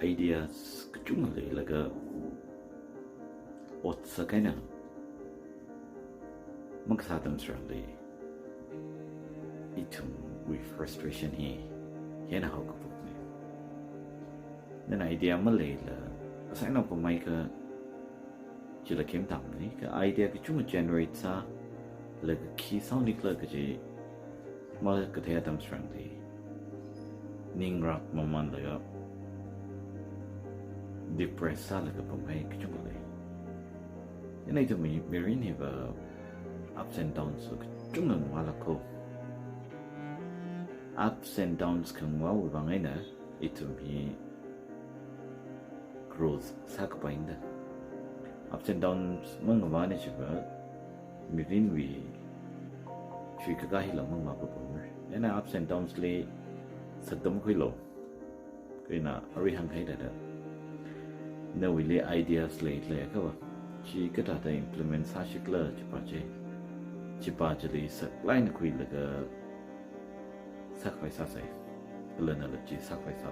ideas kecungale laga ot sakana magsatam srali itum with frustration he yana how ka pukne then idea malay la asana pa mai ka chila kem tam ni ka idea kecung generate sa laga ki sound nikla ka je mal ka thaya tam srali ning rak maman laga depressed sa laga pa mai kecung le yana itu mi merin he ba ups and downs so kecung ang wala ko ups and downs kang wow bangai na itu mi growth sa ka painda ups and downs mga manage ba mirin we chui ka gahi lang mga papamer yana ups and downs le sadam ko lo kaya ari hang kai da na we le ideas le ka ba chi ka ta implement sa shikla chipa le sa line ko le ka sakwai sa sai le na le chi sakwai sa